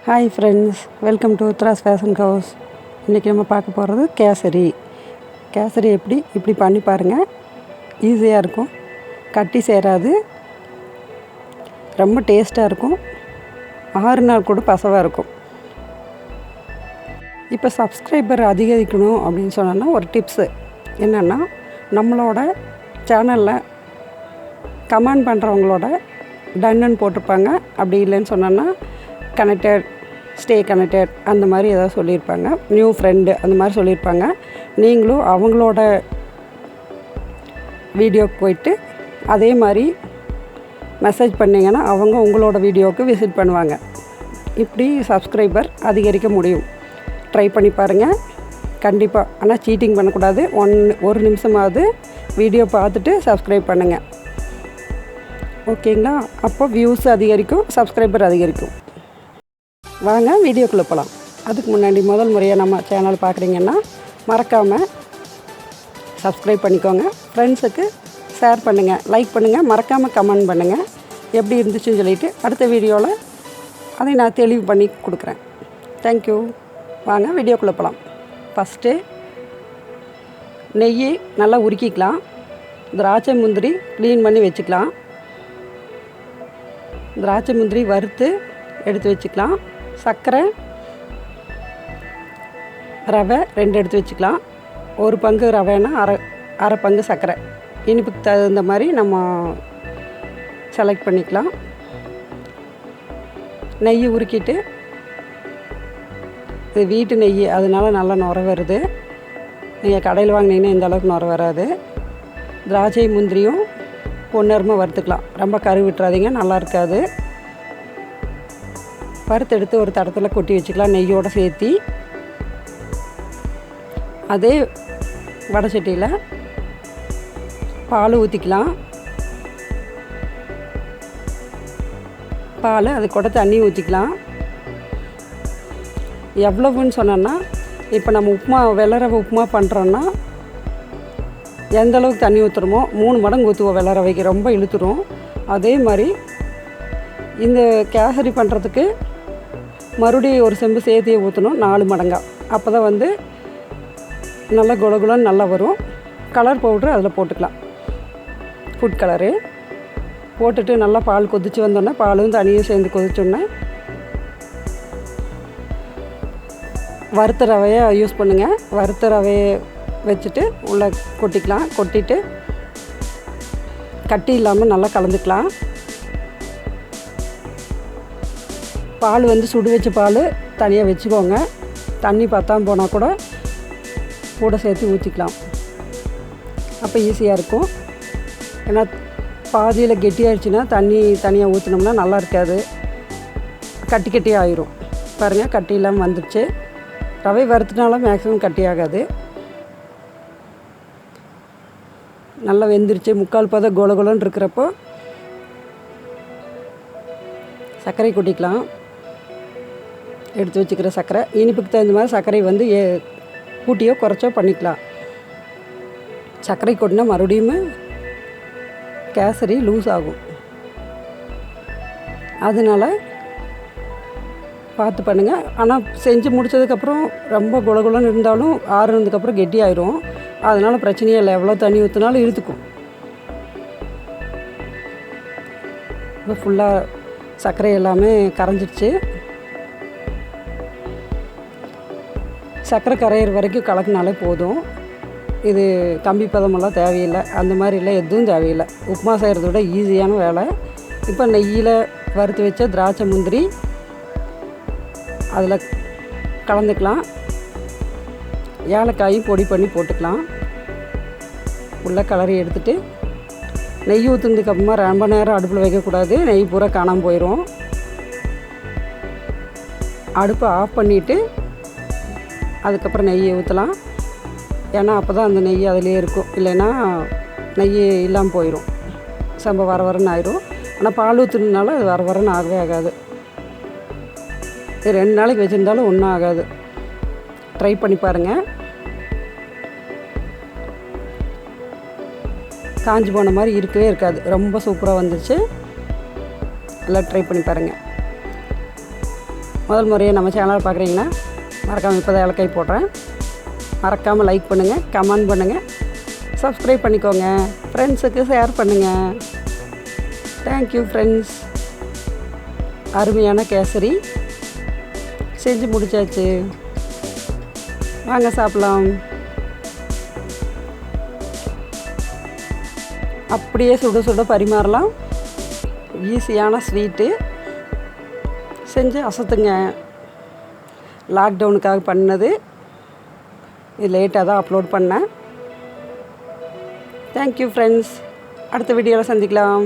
Hi friends, welcome to Uthras fashion house. இன்றைக்கி நம்ம பார்க்க போகிறது கேசரி. கேசரி இப்படி பண்ணி பாருங்கள். ஈஸியாக இருக்கும், கட்டி சேராது, ரொம்ப டேஸ்ட்டாக இருக்கும், 6 நாள் கூட பசவாக இருக்கும். இப்போ சப்ஸ்கிரைபர் அதிகரிக்கணும் அப்படின்னு சொன்னோன்னா ஒரு டிப்ஸு என்னென்னா, நம்மளோட சேனலில் கமெண்ட் பண்ணுறவங்களோட டன்னுன்னு போட்டிருப்பாங்க. அப்படி இல்லைன்னு சொன்னோன்னா கனெக்டட், ஸ்டே கனெக்டட் அந்த மாதிரி ஏதாவது சொல்லியிருப்பாங்க. நியூ ஃப்ரெண்டு அந்த மாதிரி சொல்லியிருப்பாங்க. நீங்களும் அவங்களோட வீடியோக்கு போயிட்டு அதே மாதிரி மெசேஜ் பண்ணிங்கன்னா அவங்க உங்களோட வீடியோவுக்கு விசிட் பண்ணுவாங்க. இப்படி சப்ஸ்கிரைபர் அதிகரிக்க முடியும். ட்ரை பண்ணி பாருங்கள் கண்டிப்பாக. ஆனால் சீட்டிங் பண்ணக்கூடாது. ஒரு நிமிஷமாவது வீடியோ பார்த்துட்டு சப்ஸ்கிரைப் பண்ணுங்கள், ஓகேங்களா? அப்போ வியூஸ் அதிகரிக்கும், சப்ஸ்கிரைபர் அதிகரிக்கும். வாங்க வீடியோக்குள்ளே போகலாம். அதுக்கு முன்னாடி முதல் முறையாக நம்ம சேனல் பார்க்குறீங்கன்னா மறக்காமல் சப்ஸ்கிரைப் பண்ணிக்கோங்க. ஃப்ரெண்ட்ஸுக்கு ஷேர் பண்ணுங்கள், லைக் பண்ணுங்கள், மறக்காமல் கமெண்ட் பண்ணுங்கள். எப்படி இருந்துச்சுன்னு சொல்லிவிட்டு அடுத்த வீடியோவில் அதை நான் தெளிவு பண்ணி கொடுக்குறேன். தேங்க்யூ. வாங்க வீடியோக்குள்ளே போகலாம். ஃபஸ்ட்டு நெய் நல்லா உருக்கிக்கலாம். திராட்சை முந்திரி க்ளீன் பண்ணி வச்சுக்கலாம். திராட்சை முந்திரி வறுத்து எடுத்து வச்சுக்கலாம். சர்க்கரை, ரவை 2 எடுத்து வச்சுக்கலாம். 1 பங்கு ரவைன்னா அரை பங்கு சர்க்கரை. இனிப்புக்கு தகுந்த மாதிரி நம்ம செலக்ட் பண்ணிக்கலாம். நெய் உருக்கிட்டு, இது வீட்டு நெய் அதனால நல்லா நுர வருது. நீங்கள் கடையில் வாங்கினீங்கன்னா இந்த அளவுக்கு நுர வராது. திராட்சை முந்திரியும் பொன்னரமாக வறுத்துக்கலாம். ரொம்ப கரு விட்டுறாதீங்க, நல்லா இருக்காது. வறுத்து எடுத்து ஒரு தடத்தில் கொட்டி வச்சுக்கலாம் நெய்யோடு சேர்த்தி. அதே வடை சட்டியில் பால் ஊற்றிக்கலாம். பால் அது கூட தண்ணி ஊற்றிக்கலாம். எவ்வளவுன்னு சொன்னோன்னா, இப்போ நம்ம வெள்ளரவை உப்புமா பண்ணுறோன்னா எந்த அளவுக்கு தண்ணி ஊற்றுறோமோ 3 மடங்கு ஊற்றுவோம். வெள்ளரவைக்கு ரொம்ப இழுத்துரும். அதே மாதிரி இந்த கேசரி பண்ணுறதுக்கு மறுபடியும் ஒரு செம்பு சேர்த்தியை ஊற்றணும் 4 மடங்காக. அப்போ தான் வந்து நல்லா குலகுலன்னு நல்லா வரும். கலர் பவுட்ரு அதில் போட்டுக்கலாம். ஃபுட் கலரு போட்டுட்டு நல்லா பால் கொதித்து வந்தோடனே, பாலும் தண்ணியும் சேர்ந்து கொதிச்சோடனே வறுத்த ரவையை யூஸ் பண்ணுங்கள். வறுத்த ரவையை வச்சுட்டு உள்ளே கொட்டிக்கலாம். கொட்டிட்டு கட்டி இல்லாமல் நல்லா கலந்துக்கலாம். பால் வந்து சுடு வச்ச பால் தனியாக வச்சுக்கோங்க. தண்ணி பத்தாமல் போனால் கூட சேர்த்து ஊற்றிக்கலாம். அப்போ ஈஸியாக இருக்கும். ஏன்னா பாதியில் கெட்டியாகிடுச்சின்னா தண்ணி தனியாக ஊற்றினோம்னா நல்லா இருக்காது, கட்டி ஆயிரும். பாருங்கள், கட்டி இல்லாமல் வந்துடுச்சு. ரவை வறுத்துனாலும் மேக்ஸிமம் கட்டி ஆகாது. நல்லா வெந்துருச்சு. 3/4 பதம் கோலன்னு இருக்கிறப்போ சர்க்கரை கொட்டிக்கலாம். எடுத்து வச்சுக்கிற சர்க்கரை, இனிப்புக்கு தகுந்த மாதிரி சர்க்கரை வந்து கூட்டியோ குறைச்சோ பண்ணிக்கலாம். சர்க்கரை கொட்டினா மறுபடியும் கேசரி லூஸ் ஆகும். அதனால் பார்த்து பண்ணுங்கள். ஆனால் செஞ்சு முடித்ததுக்கப்புறம் ரொம்ப குலகுலன்னு இருந்தாலும் ஆறுனதுக்கப்புறம் கெட்டி ஆயிரும். அதனால் பிரச்சனையே இல்லை. எவ்வளோ தண்ணி ஊற்றினாலும் இழுத்துக்கும். இப்போ ஃபுல்லாக சர்க்கரை எல்லாமே கரைஞ்சிடுச்சு. சர்க்கரை கரையிற வரைக்கும் கலக்கினாலே போதும். இது கம்பி பதமெல்லாம் தேவையில்லை, அந்த மாதிரி இல்லை, எதுவும் தேவையில்லை. உப்புமா செய்கிறத விட ஈஸியான வேலை. இப்போ நெய்யில் வறுத்து வச்ச திராட்சை முந்திரி அதில் கலந்துக்கலாம். ஏலக்காயும் பொடி பண்ணி போட்டுக்கலாம். உள்ள கலரி எடுத்துகிட்டு நெய் ஊற்றுனதுக்கு அப்புறமா ரொம்ப நேரம் அடுப்பில் வைக்கக்கூடாது. நெய் பூரா காணாமல் போயிடும். அடுப்பை ஆஃப் பண்ணிவிட்டு அதுக்கப்புறம் நெய்யை ஊற்றலாம். ஏன்னா அப்போ தான் அந்த நெய் அதிலே இருக்கும். இல்லைன்னா நெய் இல்லாமல் போயிடும், ரொம்ப வரன்னு ஆயிரும். ஆனால் பால் ஊற்றுனால அது வரன்னு ஆகவே ஆகாது. இது 2 நாளைக்கு வச்சுருந்தாலும் ஒன்றும் ஆகாது. ட்ரை பண்ணி பாருங்கள். காஞ்சி போன மாதிரி இருக்கவே இருக்காது. ரொம்ப சூப்பராக வந்துருச்சு. எல்லாம் ட்ரை பண்ணி பாருங்கள். முதல் முறையாக நம்ம சேனலை பார்க்குறீங்கன்னா மறக்காமல் இப்போ தான் இலக்கை போடுறேன். மறக்காமல் லைக் பண்ணுங்கள், கமெண்ட் பண்ணுங்கள், சப்ஸ்கிரைப் பண்ணிக்கோங்க, ஃப்ரெண்ட்ஸுக்கு ஷேர் பண்ணுங்கள். Thank you friends. அருமையான கேசரி செஞ்சு முடிச்சாச்சு. வாங்க சாப்பிட்லாம். அப்படியே சுட சுட பரிமாறலாம். ஈஸியான ஸ்வீட்டு செஞ்சு அசத்துங்க. லாக்டவுனுக்காக பண்ணது. இது லேட்டாக தான் அப்லோட் பண்ணேன். Thank you friends. அடுத்த வீடியோவில் சந்திக்கலாம்.